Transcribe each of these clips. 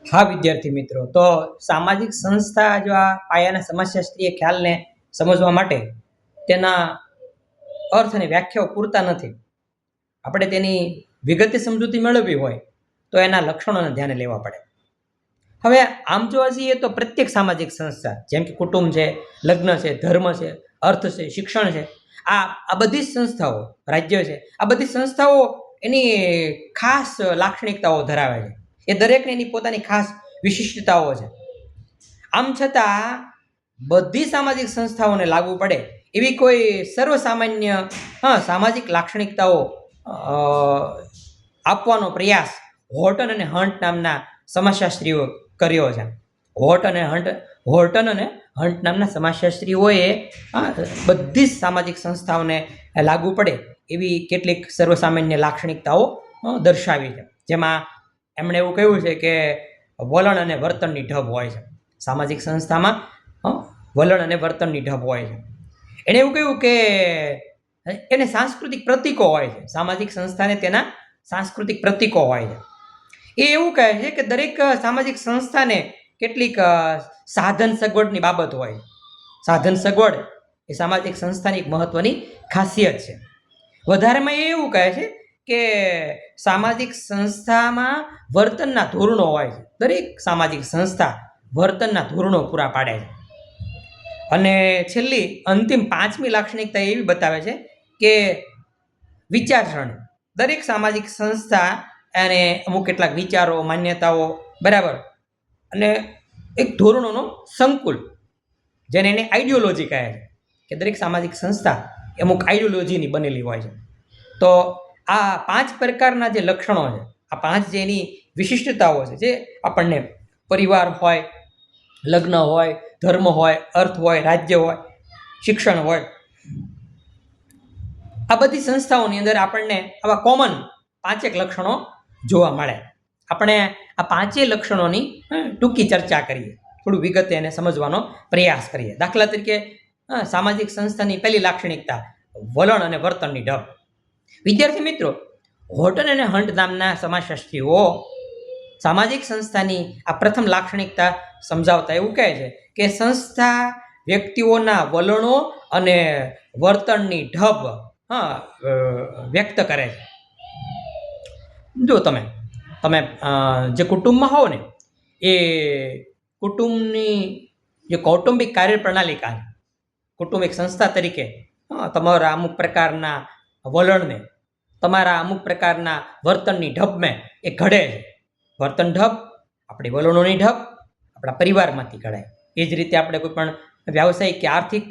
હા વિદ્યાર્થી મિત્રો, તો સામાજિક સંસ્થા જો આ પાયાના સમાજશાસ્ત્રીય ખ્યાલને સમજવા માટે તેના અર્થ અને વ્યાખ્યાઓ પૂરતા નથી. આપણે તેની વિગતે સમજૂતી મેળવવી હોય તો એના લક્ષણોને ધ્યાને લેવા પડે. હવે આમ જોવા જઈએ તો પ્રત્યેક સામાજિક સંસ્થા જેમ કે કુટુંબ છે, લગ્ન છે, ધર્મ છે, અર્થ છે, શિક્ષણ છે, આ બધી સંસ્થાઓ, રાજ્ય છે, આ બધી સંસ્થાઓ એની ખાસ લાક્ષણિકતાઓ ધરાવે છે. એ દરેકને એની પોતાની ખાસ વિશિષ્ટતાઓ છે. આમ છતાં બધી સામાજિક સંસ્થાઓને લાગુ પડે એવી કોઈ સર્વસામાન્ય સામાજિક લાક્ષણિકતાઓ આપવાનો પ્રયાસ હોર્ટન અને હન્ટ નામના સમાજશાસ્ત્રીઓ કર્યો છે. હોર્ટન અને હન્ટ નામના સમાજશાસ્ત્રીઓએ બધી જ સામાજિક સંસ્થાઓને લાગુ પડે એવી કેટલીક સર્વસામાન્ય લાક્ષણિકતાઓ દર્શાવી છે. જેમાં એમણે એવું કહ્યું છે કે વલણ અને વર્તનની ઢબ હોય છે. સામાજિક સંસ્થામાં વલણ અને વર્તનની ઢબ હોય છે. એણે એવું કહ્યું કે એને સાંસ્કૃતિક પ્રતીકો હોય છે. સામાજિક સંસ્થાને તેના સાંસ્કૃતિક પ્રતીકો હોય છે. એ એવું કહે છે કે દરેક સામાજિક સંસ્થાને કેટલીક સાધન સગવડની બાબત હોય. સાધન સગવડ એ સામાજિક સંસ્થાની એક મહત્વની ખાસિયત છે. વધારેમાં એ એવું કહે છે કે સામાજિક સંસ્થામાં વર્તનના ધોરણો હોય છે. દરેક સામાજિક સંસ્થા વર્તનના ધોરણો પૂરા પાડે છે. અને છેલ્લી અંતિમ પાંચમી લાક્ષણિકતા એવી બતાવે છે કે વિચારસરણી. દરેક સામાજિક સંસ્થા અને અમુક કેટલાક વિચારો, માન્યતાઓ, બરાબર, અને એક ધોરણોનો સંકુલ, જેને એને આઈડિયોલોજી કહે છે, કે દરેક સામાજિક સંસ્થા અમુક આઈડિયોલોજીની બનેલી હોય છે. તો આ 5 પ્રકારના જે લક્ષણો છે, આ 5 જેની વિશિષ્ટતાઓ છે, જે આપણને પરિવાર હોય, લગ્ન હોય, ધર્મ હોય, અર્થ હોય, રાજ્ય હોય, શિક્ષણ હોય, આ બધી સંસ્થાઓની અંદર આપણને આવા કોમન 5 લક્ષણો જોવા મળે. આપણે આ 5 લક્ષણોની ટૂંકી ચર્ચા કરીએ, થોડું વિગતે એને સમજવાનો પ્રયાસ કરીએ. દાખલા તરીકે સામાજિક સંસ્થાની પહેલી લાક્ષણિકતા વલણ અને વર્તનની ઢબ. વિદ્યાર્થી મિત્રો, હોર્ટન અને હન્ટ નામના સમાજશાસ્ત્રીઓ સામાજિક સંસ્થાની આ પ્રથમ લાક્ષણિકતા સમજાવતા એવું કહે છે કે સંસ્થા વ્યક્તિઓના વલણો અને વર્તનની ઢબ વ્યક્ત કરે છે. જો તમે જે કુટુંબમાં હોવ ને, એ કુટુંબની જે કૌટુંબિક કાર્યપ્રણાલિકા, કુટુંબ એક સંસ્થા તરીકે તમારા અમુક પ્રકારના વલણને, તમારા અમુક પ્રકારના વર્તનની ઢબને એ ઘડે છે. વર્તન ઢબ, આપણી વલણોની ઢબ આપણા પરિવારમાંથી ઘડાય. એ જ રીતે આપણે કોઈ પણ વ્યાવસાયિક કે આર્થિક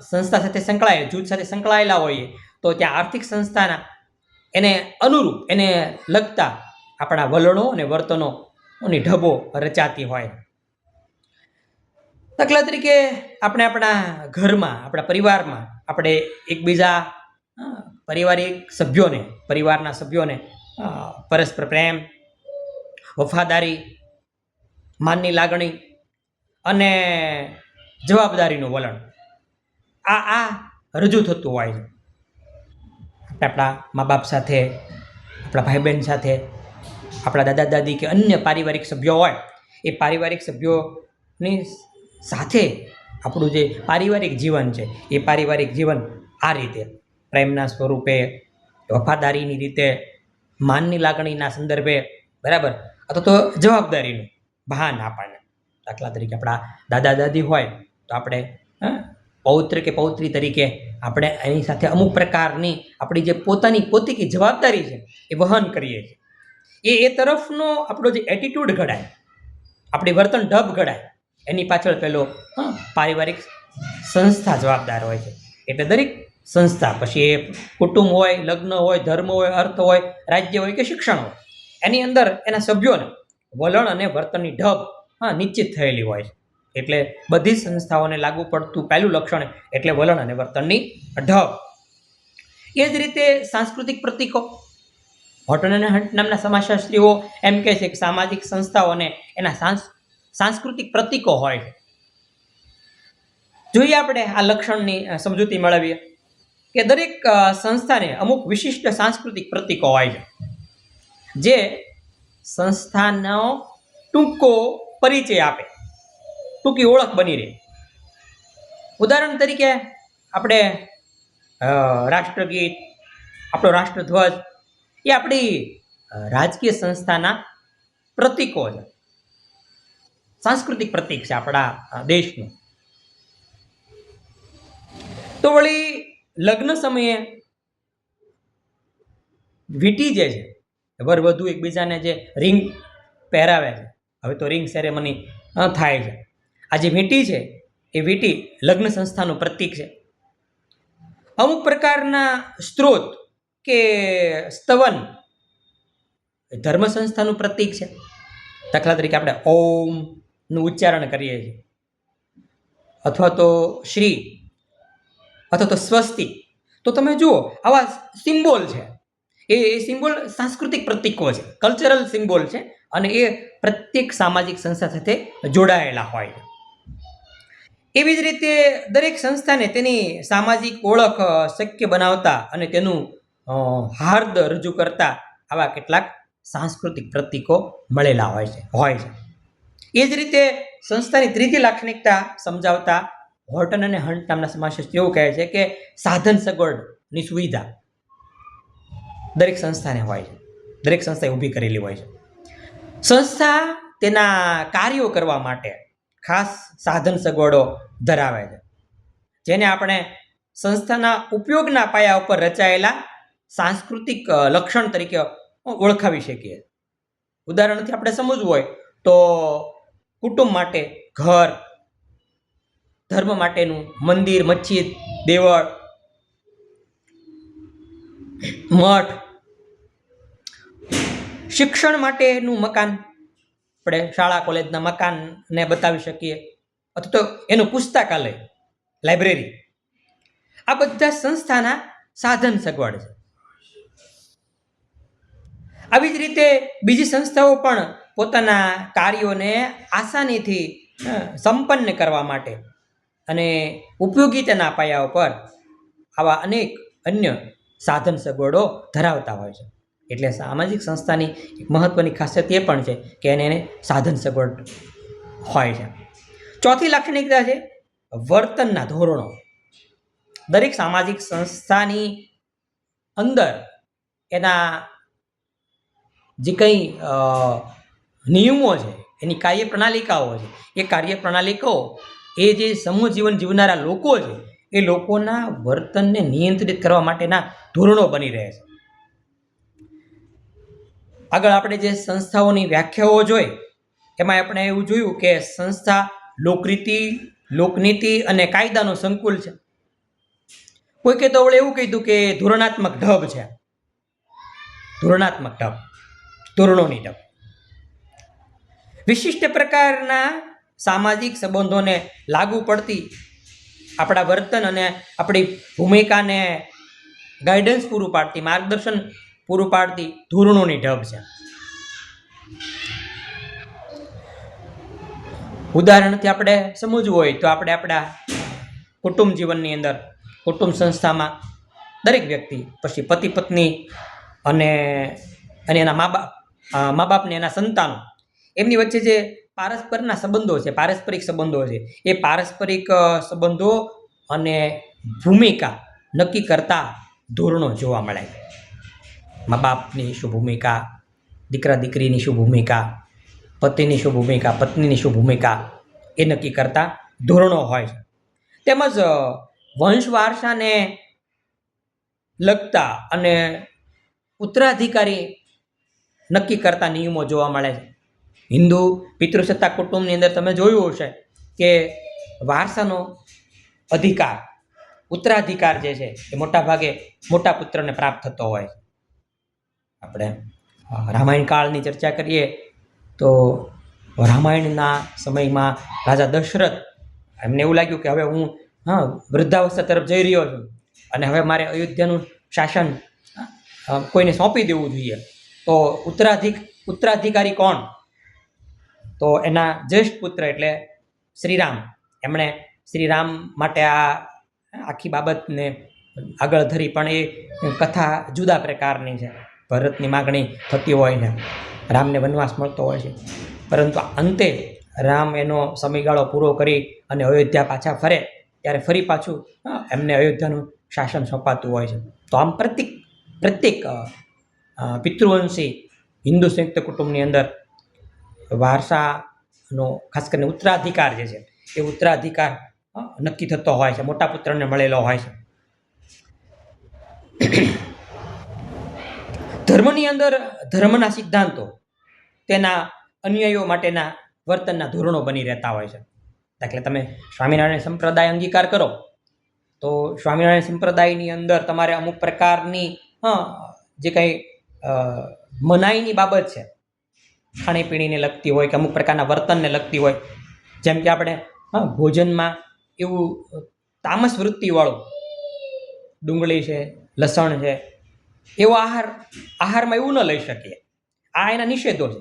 સંસ્થા સાથે સંકળાયેલા, જૂથ સાથે સંકળાયેલા હોઈએ તો ત્યાં આર્થિક સંસ્થાના એને અનુરૂપ, એને લગતા આપણા વલણો અને વર્તનોની ઢબો રચાતી હોય. દાખલા તરીકે આપણે આપણા ઘરમાં, આપણા પરિવારમાં આપણે એકબીજા પરિવારના સભ્યોને પરસ્પર પ્રેમ, વફાદારી, માનની લાગણી અને જવાબદારીનું વલણ આ રજૂ થતું હોય છે. આપણા મા બાપ સાથે, આપણા ભાઈ બહેન સાથે, આપણા દાદા દાદી કે અન્ય પારિવારિક સભ્યો હોય, એ પારિવારિક સભ્યોની સાથે આપણું જે પારિવારિક જીવન છે, એ પારિવારિક જીવન આ રીતે પ્રેમના સ્વરૂપે, વફાદારીની રીતે, માનની લાગણીના સંદર્ભે, બરાબર, અથવા તો જવાબદારીનું ભાન આપણને. દાખલા તરીકે આપણા દાદા દાદી હોય તો આપણે પૌત્ર કે પૌત્રી તરીકે આપણે એની સાથે અમુક પ્રકારની આપણી જે પોતાની જવાબદારી છે એ વહન કરીએ છીએ. એ તરફનો આપણો જે એટીટ્યૂડ ઘડાય, આપણી વર્તન ઢબ ઘડાય, એની પાછળ પેલો પારિવારિક સંસ્થા જવાબદાર હોય છે. એટલે દરેક સંસ્થા, પછી એ કુટુંબ હોય, લગ્ન હોય, ધર્મ હોય, અર્થ હોય, રાજ્ય હોય કે શિક્ષણ હોય, એની અંદર એના સભ્યોને વલણ અને વર્તનની ઢબ નિશ્ચિત થયેલી હોય છે. એટલે બધી સંસ્થાઓને લાગુ પડતું પહેલું લક્ષણ એટલે વલણ અને વર્તનની ઢબ. એ જ રીતે સાંસ્કૃતિક પ્રતીકો. હોર્ટન અને હન્ટ નામના સમાજશાસ્ત્રીઓ એમ કહે છે કે સામાજિક સંસ્થાઓને એના સાંસ્કૃતિક પ્રતીકો હોય છે. જોઈએ આપણે આ લક્ષણની સમજૂતી મેળવીએ કે દરેક સંસ્થાને અમુક વિશિષ્ટ સાંસ્કૃતિક પ્રતીકો હોય છે, જે સંસ્થાનો ટૂંકો પરિચય આપે, ટૂંકી ઓળખ બની રહે. ઉદાહરણ તરીકે આપણે રાષ્ટ્રગીત, આપણો રાષ્ટ્રધ્વજ એ આપણી રાજકીય સંસ્થાના પ્રતીકો છે, સાંસ્કૃતિક પ્રતીક છે આપણા દેશનું. તો વળી લગ્ન સમયે વીંટી જે છે, વર વધુ એકબીજાને જે રિંગ પહેરાવે છે, હવે તો રિંગ સેરેમની થાય છે. આ જે વીંટી છે એ વીંટી લગ્ન સંસ્થાનું પ્રતીક છે. અમુક પ્રકારના સ્ત્રોત કે સ્તવન ધર્મ સંસ્થાનું પ્રતીક છે. દાખલા તરીકે આપણે ઓમનું ઉચ્ચારણ કરીએ છીએ, અથવા તો શ્રી, અથવા તો સ્વસ્તિ. તો તમે જુઓ આવા સિમ્બોલ છે, એ સિમ્બોલ સાંસ્કૃતિક પ્રતીકો છે, કલ્ચરલ સિમ્બોલ છે, અને એ પ્રત્યેક સામાજિક સંસ્થા સાથે જોડાયેલા હોય છે. એવી જ રીતે દરેક સંસ્થાને તેની સામાજિક ઓળખ શક્ય બનાવતા અને તેનું હાર્દ રજૂ કરતા આવા કેટલાક સાંસ્કૃતિક પ્રતીકો મળેલા હોય છે. એ જ રીતે સંસ્થાની ત્રીજી લાક્ષણિકતા સમજાવતા હોર્ટન અને હન્ટ નામના સમાજશાસ્ત્રી એવું કહે છે કે સાધન સગવડની સુવિધા દરેક સંસ્થાને હોય છે, દરેક સંસ્થાએ ઊભી કરેલી હોય છે. સંસ્થા તેના કાર્યો કરવા માટે ખાસ સાધન સગવડો ધરાવે છે, જેને આપણે સંસ્થાના ઉપયોગના પાયા ઉપર રચાયેલા સાંસ્કૃતિક લક્ષણ તરીકે ઓળખાવી શકીએ. ઉદાહરણથી આપણે સમજવું હોય તો કુટુંબ માટે ઘર, ધર્મ માટેનું મંદિર, મસ્જિદ, દેવળ, મઠ, શિક્ષણ માટેનું મકાન, આપણે શાળા કોલેજના મકાનને બતાવી શકીએ, અથવા તો એનું પુસ્તકાલય, લાઇબ્રેરી. આ બધા સંસ્થાના સાધન સગવડ છે. આવી જ રીતે બીજી સંસ્થાઓ પણ પોતાના કાર્યોને આસાનીથી સંપન્ન કરવા માટે અને ઉપયોગિતાના પાયા ઉપર આવા અનેક અન્ય સાધન સગવડો ધરાવતા હોય છે. એટલે સામાજિક સંસ્થાની એક મહત્વની ખાસિયત એ પણ છે કે એને સાધન સગવડ હોય છે. ચોથી લાક્ષણિકતા છે વર્તનના ધોરણો. દરેક સામાજિક સંસ્થાની અંદર એના જે કંઈ નિયમો છે, એની કાર્યપ્રણાલિકાઓ છે, એ કાર્યપ્રણાલિકાઓ એ જે સમૂહ જીવન જીવનારા લોકો છે એ લોકોના વર્તનને નિયંત્રિત કરવા માટેના ધોરણો બની રહે છે. આગળ આપણે જે સંસ્થાઓની વ્યાખ્યાઓ જોઈ એમાં આપણે એવું જોયું કે સંસ્થા લોકરીતિ, લોકનીતિ અને કાયદાનો સંકુલ છે. કોઈકે તો વળે એવું કીધું કે ધોરણાત્મક ઢબ છે, ધોરણાત્મક ઢબ, ધોરણોની ઢબ. વિશિષ્ટ પ્રકારના સામાજિક સંબંધોને લાગુ પડતી આપણા વર્તન અને આપણી ભૂમિકાને ગાઈડન્સ પૂરું પાડતી, માર્ગદર્શન પૂરું પાડતી ધોરણોની ઢબ છે. ઉદાહરણથી આપણે સમજવું હોય તો આપણે આપણા કુટુંબ જીવનની અંદર, કુટુંબ સંસ્થામાં દરેક વ્યક્તિ, પછી પતિ પત્ની અને એના મા બાપને એના સંતાનો, એમની વચ્ચે જે પારસ્પરના સંબંધો છે, પારસ્પરિક સંબંધો છે, એ પારસ્પરિક સંબંધો અને ભૂમિકા નક્કી કરતા ધોરણો જોવા મળે. મા બાપની શું ભૂમિકા, દીકરા દીકરીની શું ભૂમિકા, પતિની શું ભૂમિકા, પત્નીની શું ભૂમિકા, એ નક્કી કરતા ધોરણો હોય છે. તેમજ વંશ વારસાને લગતા અને ઉત્તરાધિકારી નક્કી કરતા નિયમો જોવા મળે છે. હિન્દુ પિતૃસત્તા કુટુંબની અંદર તમે જોયું હશે કે વારસાનો અધિકાર, ઉત્તરાધિકાર જે છે એ મોટા ભાગે મોટા પુત્રને પ્રાપ્ત થતો હોય છે. આપણે રામાયણ કાળની ચર્ચા કરીએ તો રામાયણના સમયમાં રાજા દશરથ, એમને એવું લાગ્યું કે હવે હું વૃદ્ધાવસ્થા તરફ જઈ રહ્યો છું અને હવે મારે અયોધ્યાનું શાસન કોઈને સોંપી દેવું જોઈએ. તો ઉત્તરાધિકારી કોણ? તો એના જ્યેષ્ઠ પુત્ર એટલે શ્રીરામ. એમણે શ્રીરામ માટે આ આખી બાબતને આગળ ધરી, પણ એ કથા જુદા પ્રકારની છે. ભરતની માગણી થતી હોય છે, રામને વનવાસ મળતો હોય છે. પરંતુ અંતે રામ એનો સમયગાળો પૂરો કરી અને અયોધ્યા પાછા ફરે ત્યારે ફરી પાછું એમને અયોધ્યાનું શાસન સોંપાતું હોય છે. તો આમ પ્રત્યેક પિતૃવંશી હિન્દુ સંયુક્ત કુટુંબની અંદર વારસાનો ખાસ કરીને ઉત્તરાધિકાર જે છે એ ઉત્તરાધિકાર નક્કી થતો હોય છે, મોટા પુત્રને મળેલો હોય છે. ધર્મની અંદર ધર્મના સિદ્ધાંતો તેના અનુયાયીઓ માટેના વર્તનના ધોરણો બની રહેતા હોય છે. દાખલે તમે સ્વામિનારાયણ સંપ્રદાય અંગીકાર કરો તો સ્વામિનારાયણ સંપ્રદાયની અંદર તમારે અમુક પ્રકારની જે કંઈ મનાઈની બાબત છે, ખાણીપીણીને લગતી હોય કે અમુક પ્રકારના વર્તનને લગતી હોય, જેમ કે આપણે ભોજનમાં એવું તામસ વૃત્તિવાળું ડુંગળી છે, લસણ છે, એવો આહારમાં એવું ન લઈ શકીએ. આ એના નિષેધો છે.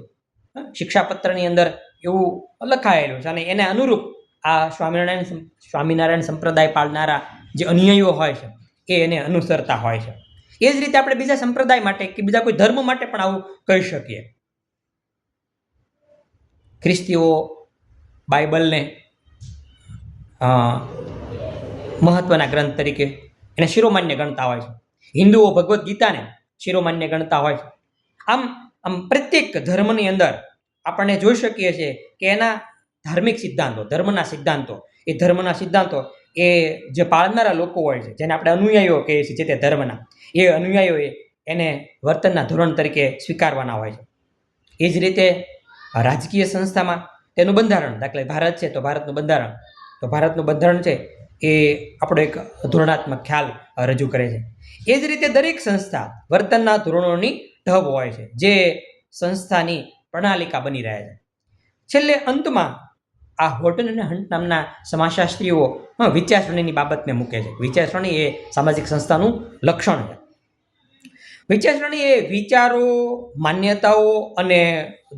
શિક્ષાપત્રની અંદર એવું લખાયેલું છે અને એને અનુરૂપ આ સ્વામિનારાયણ સંપ્રદાય પાળનારા જે અનુયાયીઓ હોય છે એ એને અનુસરતા હોય છે. એ જ રીતે આપણે બીજા સંપ્રદાય માટે કે બીજા કોઈ ધર્મ માટે પણ આવું કહી શકીએ. ખ્રિસ્તીઓ બાઇબલને મહત્વના ગ્રંથ તરીકે એને શિરોમાન્ય ગણતા હોય છે. હિન્દુઓ ભગવદ્ ગીતાને શિરોમાન્ય ગણતા હોય છે. આમ પ્રત્યેક ધર્મની અંદર આપણને જોઈ શકીએ છીએ કે એના ધાર્મિક સિદ્ધાંતો, ધર્મના સિદ્ધાંતો એ જે પાળનારા લોકો હોય છે, જેને આપણે અનુયાયીઓ કહીએ છીએ, જે તે ધર્મના એ અનુયાયીઓએ એને વર્તનના ધોરણ તરીકે સ્વીકારવાના હોય છે. એ જ રીતે રાજકીય સંસ્થામાં તેનું બંધારણ, દાખલે ભારત છે તો ભારતનું બંધારણ છે એ આપણો એક ધોરણાત્મક ખ્યાલ રજૂ કરે છે. એ જ રીતે દરેક સંસ્થા વર્તનના ધોરણોની ઢબ હોય છે, જે સંસ્થાની પ્રણાલિકા બની રહે છે. છેલ્લે અંતમાં આ હોર્ટન અને હન્ટ નામના સમાજશાસ્ત્રીઓ વિચારસરણીની બાબતને મૂકે છે. વિચારસરણી એ સામાજિક સંસ્થાનું લક્ષણ છે. વિચારસરણી એ વિચારો, માન્યતાઓ અને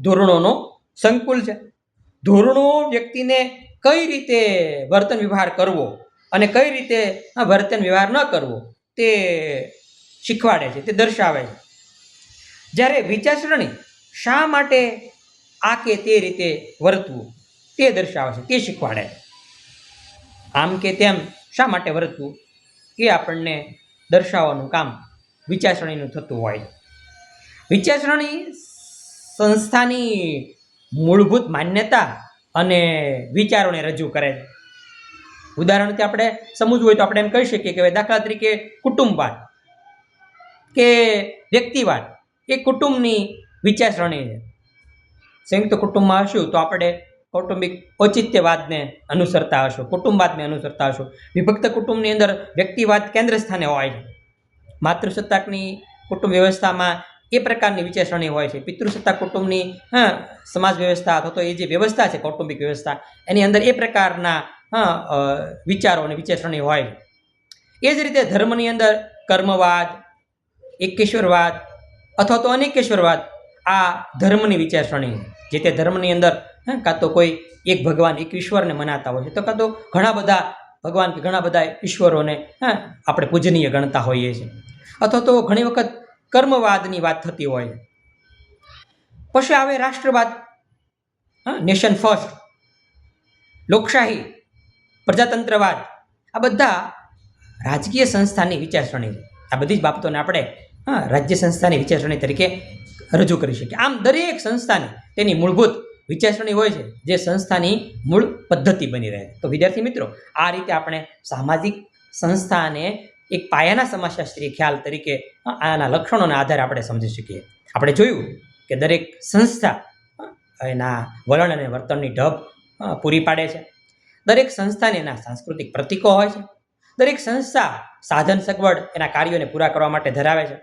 ધોરણોનો સંકુલ છે. ધોરણો વ્યક્તિને કઈ રીતે વર્તન વ્યવહાર કરવો અને કઈ રીતે વર્તન વ્યવહાર ન કરવો તે શીખવાડે છે, તે દર્શાવે છે. જ્યારે વિચારસરણી શા માટે આ કે તે રીતે વર્તવું તે દર્શાવે છે, તે શીખવાડે છે. આમ કે તેમ શા માટે વર્તવું એ આપણને દર્શાવવાનું કામ વિચારસરણીનું થતું હોય છે. વિચારસરણી સંસ્થાની મૂળભૂત માન્યતા અને વિચારોને રજૂ કરે છે. ઉદાહરણથી આપણે સમજવું હોય તો આપણે એમ કહી શકીએ કે દાખલા તરીકે કુટુંબવાદ કે વ્યક્તિવાદ એ કુટુંબની વિચારસરણી છે. સંયુક્ત કુટુંબમાં હશું તો આપણે કૌટુંબિક ઔચિત્યવાદને અનુસરતા હશું, કુટુંબવાદને અનુસરતા હશું. વિભક્ત કુટુંબની અંદર વ્યક્તિવાદ કેન્દ્ર સ્થાને હોય છે. માતૃસત્તાકની કુટુંબ વ્યવસ્થામાં એ પ્રકારની વિચારસરણી હોય છે. પિતૃસત્તાક કુટુંબની સમાજ વ્યવસ્થા અથવા તો એ જે વ્યવસ્થા છે કૌટુંબિક વ્યવસ્થા, એની અંદર એ પ્રકારના વિચારો અને વિચારસરણી હોય છે. એ જ રીતે ધર્મની અંદર કર્મવાદ, એકેશ્વરવાદ અથવા તો અનેકેશ્વરવાદ આ ધર્મની વિચારસરણી છે. જે તે ધર્મની અંદર કાં તો કોઈ એક ભગવાન, એક ઈશ્વરને મનાતા હોય છે, તો કાં તો ઘણા બધા ભગવાન કે ઘણા બધા ઈશ્વરોને આપણે પૂજનીય ગણતા હોઈએ છીએ. અથવા તો ઘણી વખત કર્મવાદની વાત થતી હોય છે. પછી આવે રાષ્ટ્રવાદ, નેશન ફર્સ્ટ, લોકશાહી, પ્રજાતંત્રવાદ. આ બધા રાજકીય સંસ્થાની વિચારસરણી છે. આ બધી જ બાબતોને આપણે રાજ્ય સંસ્થાની વિચારસરણી તરીકે રજૂ કરી શકીએ. આમ દરેક સંસ્થાની તેની મૂળભૂત વિચારસરણી હોય છે, જે સંસ્થાની મૂળ પદ્ધતિ બની રહે છે. તો વિદ્યાર્થી મિત્રો, આ રીતે આપણે સામાજિક સંસ્થાને એક પાયાના સમાજશાસ્ત્રીય ખ્યાલ તરીકે આના લક્ષણોના આધારે આપણે સમજી શકીએ. આપણે જોયું કે દરેક સંસ્થા એના વલણ અને વર્તનની ઢબ પૂરી પાડે છે. દરેક સંસ્થાને એના સાંસ્કૃતિક પ્રતીકો હોય છે. દરેક સંસ્થા સાધન સગવડ એના કાર્યોને પૂરા કરવા માટે ધરાવે છે.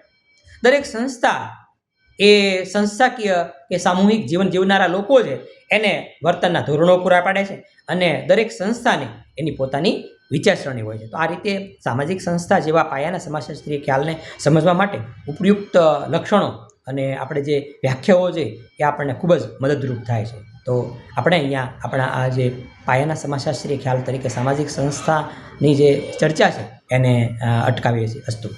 દરેક સંસ્થા એ સંસ્થાકીય કે સામૂહિક જીવન જીવનારા લોકો છે એને વર્તનના ધોરણો પૂરા પાડે છે અને દરેક સંસ્થાને એની પોતાની વિચારસરણી હોય છે. તો આ રીતે સામાજિક સંસ્થા જેવા પાયાના સમાજશાસ્ત્રીય ખ્યાલને સમજવા માટે ઉપયુક્ત લક્ષણો અને આપણે જે વ્યાખ્યાઓ છે એ આપણને ખૂબ જ મદદરૂપ થાય છે. તો આપણે અહીંયા આપણા આ જે પાયાના સમાજશાસ્ત્રીય ખ્યાલ તરીકે સામાજિક સંસ્થાની જે ચર્ચા છે એને અટકાવીએ છીએ. અસ્તુ.